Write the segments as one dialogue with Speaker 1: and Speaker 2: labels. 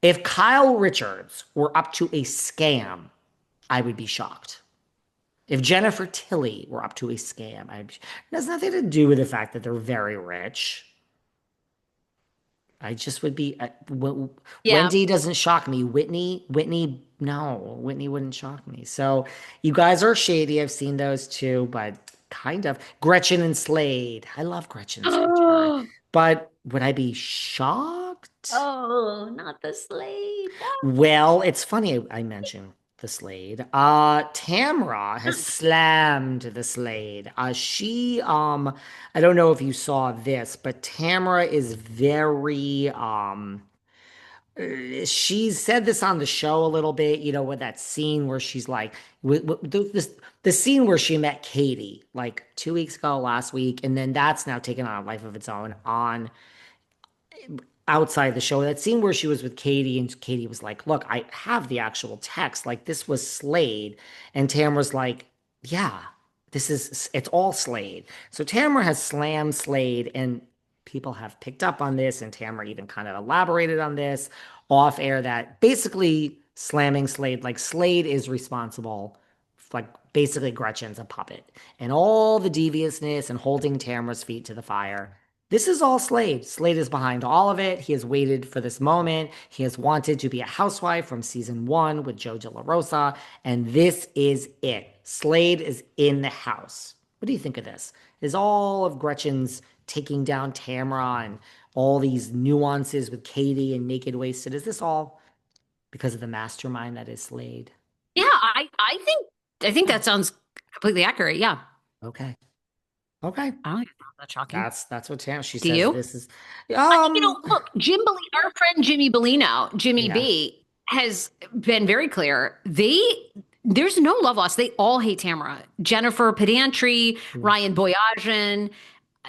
Speaker 1: If Kyle Richards were up to a scam, I would be shocked. If Jennifer Tilly were up to a scam, it has nothing to do with the fact that they're very rich. I just would be.
Speaker 2: Yeah.
Speaker 1: Wendy doesn't shock me. No, Whitney wouldn't shock me. So you guys are shady. I've seen those too, but kind of. Gretchen and Slade. I love Gretchen's return,
Speaker 2: Oh,
Speaker 1: but would I be shocked?
Speaker 2: oh, not the Slade.
Speaker 1: Well, it's funny I mentioned the Slade. Tamra has slammed the Slade. I don't know if you saw this, but Tamra is very she said this on the show a little bit, with that scene where she's like, the scene where she met Katie like 2 weeks ago, last week, and then that's now taken on a life of its own on outside the show. That scene where she was with Katie and Katie was like, "Look, I have the actual text. Like this was Slade," and Tamara's like, "Yeah, it's all Slade." So Tamara has slammed Slade, and people have picked up on this, and Tamara even kind of elaborated on this off air that basically slamming Slade, like Slade is responsible, like basically Gretchen's a puppet, and all the deviousness and holding Tamara's feet to the fire. This is all Slade. Slade is behind all of it. He has waited for this moment. He has wanted to be a housewife from season one with Joe De La Rosa, and this is it. Slade is in the house. What do you think of this? Is all of Gretchen's taking down Tamra and all these nuances with Katie and Naked Wasted? Is this all because of the mastermind that is Slade?
Speaker 2: Yeah, I think that sounds completely accurate. Yeah.
Speaker 1: Okay. Okay.
Speaker 2: I don't think that's shocking.
Speaker 1: That's what Tam she
Speaker 2: Do
Speaker 1: says
Speaker 2: you?
Speaker 1: this is. Um
Speaker 2: Look, our friend Jimmy Bellino, Jimmy
Speaker 1: yeah.
Speaker 2: B, has been very clear. There's no love lost. They all hate Tamara. Jennifer Pedantry, Ryan Boyajian,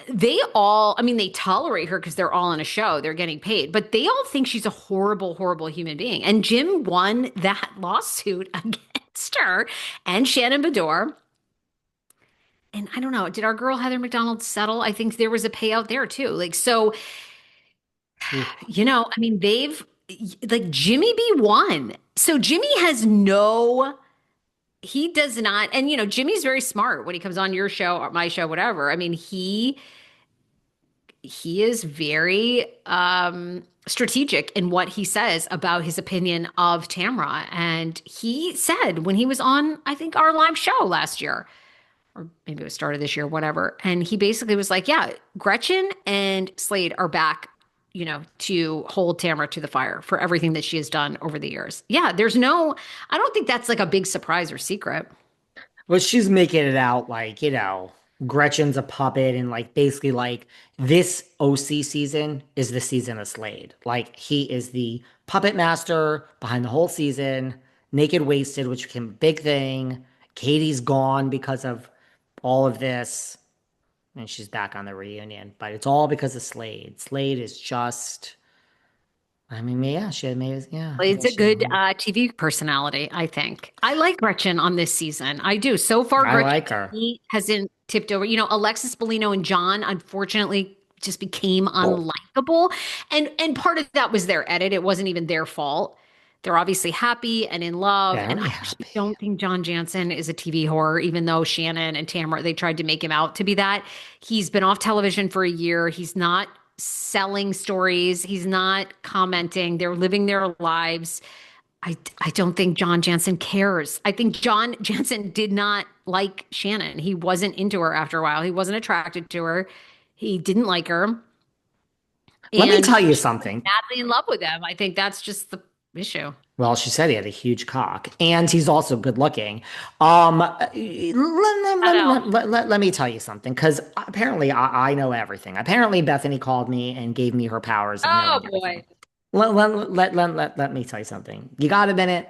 Speaker 2: they all, I mean, they tolerate her because they're all on a show, they're getting paid, but they all think she's a horrible, horrible human being. And Jim won that lawsuit against her and Shannon Bedore. And I don't know, did our girl Heather McDonald settle? I think there was a payout there too. Like, so,
Speaker 1: Oof.
Speaker 2: I mean, like Jimmy B won. So Jimmy has he does not, and Jimmy's very smart when he comes on your show or my show, whatever. I mean, he is very strategic in what he says about his opinion of Tamra. And he said when he was on, I think, our live show last year, or maybe it was started this year, whatever. And he basically was like, yeah, Gretchen and Slade are back, to hold Tamra to the fire for everything that she has done over the years. Yeah, I don't think that's like a big surprise or secret.
Speaker 1: Well, she's making it out like, Gretchen's a puppet and like basically like this OC season is the season of Slade. Like he is the puppet master behind the whole season. Naked Wasted, which became a big thing. Katie's gone because of all of this. And she's back on the reunion. But it's all because of Slade. Slade is just, I mean, yeah, she made, yeah, I
Speaker 2: It's
Speaker 1: guess
Speaker 2: a
Speaker 1: she,
Speaker 2: good TV personality, I think. I like Gretchen on this season. I do. So far,
Speaker 1: I
Speaker 2: Gretchen
Speaker 1: like
Speaker 2: to
Speaker 1: her.
Speaker 2: me hasn't tipped over. Alexis Bellino and John, unfortunately, just became unlikable. And part of that was their edit. It wasn't even their fault. They're obviously happy and in love. And
Speaker 1: Very
Speaker 2: I actually
Speaker 1: happy.
Speaker 2: don't think John Jansen is a TV horror, even though Shannon and Tamara, they tried to make him out to be that. He's been off television for a year. He's not selling stories. He's not commenting. They're living their lives. I don't think John Jansen cares. I think John Jansen did not like Shannon. He wasn't into her after a while. He wasn't attracted to her. He didn't like her.
Speaker 1: Let me
Speaker 2: And
Speaker 1: tell you
Speaker 2: she was
Speaker 1: something.
Speaker 2: madly in love with him. I think that's just the issue.
Speaker 1: Well, she said he had a huge cock, and he's also good looking. Let me tell you something, because apparently I know everything. Apparently Bethany called me and gave me her powers of
Speaker 2: Oh
Speaker 1: knowing everything.
Speaker 2: boy.
Speaker 1: Let me tell you something. You got a minute?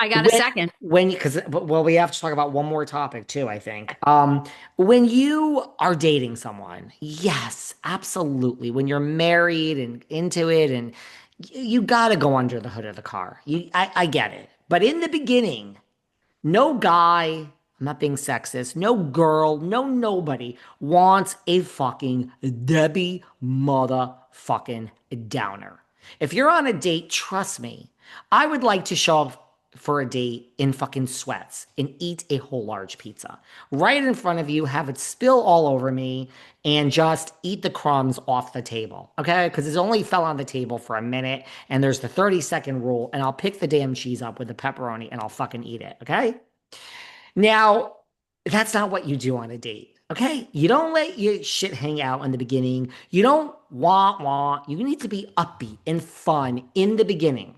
Speaker 2: I got a
Speaker 1: When,
Speaker 2: second.
Speaker 1: because, well, we have to talk about one more topic too, I think. When you are dating someone, yes, absolutely. When you're married and into it, and you got to go under the hood of the car. I get it. But in the beginning, no guy, I'm not being sexist, no girl, no nobody wants a fucking Debbie motherfucking Downer. If you're on a date, trust me, I would like to show up for a date in fucking sweats and eat a whole large pizza right in front of you, have it spill all over me, and just eat the crumbs off the table. Okay? Because it only fell on the table for a minute, and there's the 30-second rule, and I'll pick the damn cheese up with the pepperoni and I'll fucking eat it. Okay? Now, that's not what you do on a date. Okay? You don't let your shit hang out in the beginning. You don't want. You need to be upbeat and fun in the beginning.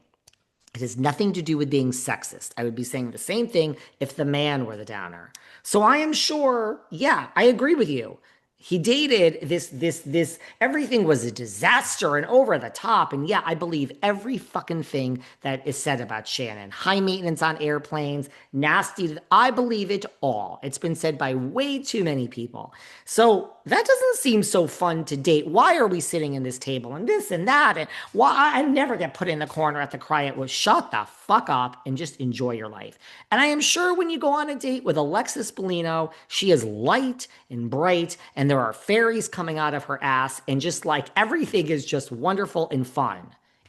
Speaker 1: It has nothing to do with being sexist. I would be saying the same thing if the man were the downer. So I am sure, yeah, I agree with you. He dated this, everything was a disaster and over the top. And yeah, I believe every fucking thing that is said about Shannon. High maintenance on airplanes, nasty. I believe it all. It's been said by way too many people. So that doesn't seem so fun to date. Why are we sitting in this table and this and that? And why I never get put in the corner at the cry it was shut the fuck up and just enjoy your life. And I am sure when you go on a date with Alexis Bellino, she is light and bright and there are fairies coming out of her ass and just like everything is just wonderful and fun.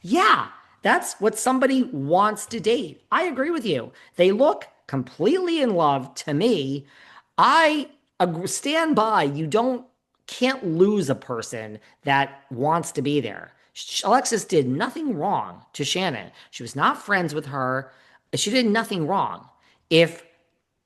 Speaker 1: Yeah, that's what somebody wants to date. I agree with you. They look completely in love to me. I stand by. You can't lose a person that wants to be there. Alexis did nothing wrong to Shannon. She was not friends with her. She did nothing wrong. If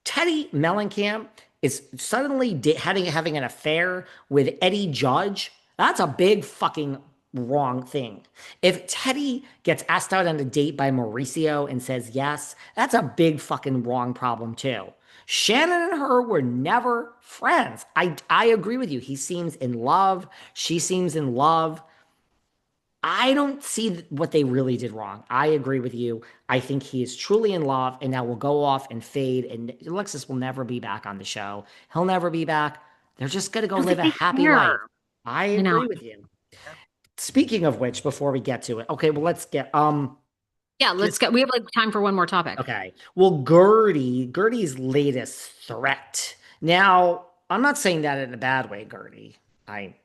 Speaker 1: Teddy Mellencamp is suddenly having an affair with Eddie Judge, that's a big fucking wrong thing. If Teddy gets asked out on a date by Mauricio and says yes, that's a big fucking wrong problem too. Shannon and her were never friends. I agree with you. He seems in love. She seems in love. I don't see what they really did wrong. I agree with you. I think he is truly in love and now will go off and fade. And Alexis will never be back on the show. He'll never be back. They're just going to go
Speaker 2: Because
Speaker 1: live a
Speaker 2: they
Speaker 1: happy life.
Speaker 2: care.
Speaker 1: I
Speaker 2: You know.
Speaker 1: agree with you. Speaking of which, before we get to it, okay, well, let's get,
Speaker 2: Yeah, let's get. We have like time for one more topic.
Speaker 1: okay. Well, Gertie's latest threat. Now, I'm not saying that in a bad way, Gertie. I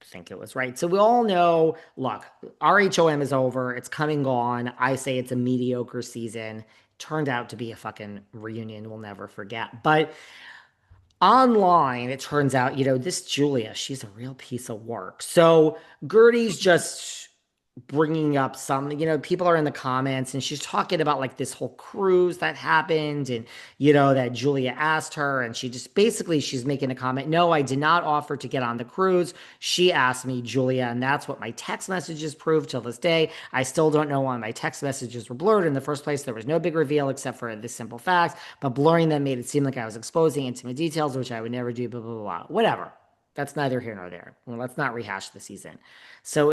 Speaker 1: think it was right. So we all know, look, RHOM is over. It's coming on. I say it's a mediocre season. Turned out to be a fucking reunion we'll never forget. But online, it turns out, this Julia, she's a real piece of work. So Gertie's just bringing up some, people are in the comments and she's talking about like this whole cruise that happened and, that Julia asked her and she just basically she's making a comment. No, I did not offer to get on the cruise. She asked me, Julia, and that's what my text messages prove till this day. I still don't know why my text messages were blurred. In the first place, there was no big reveal except for this simple fact, but blurring them made it seem like I was exposing intimate details, which I would never do, blah, blah, blah, blah. Whatever. That's neither here nor there. Well, let's not rehash the season. So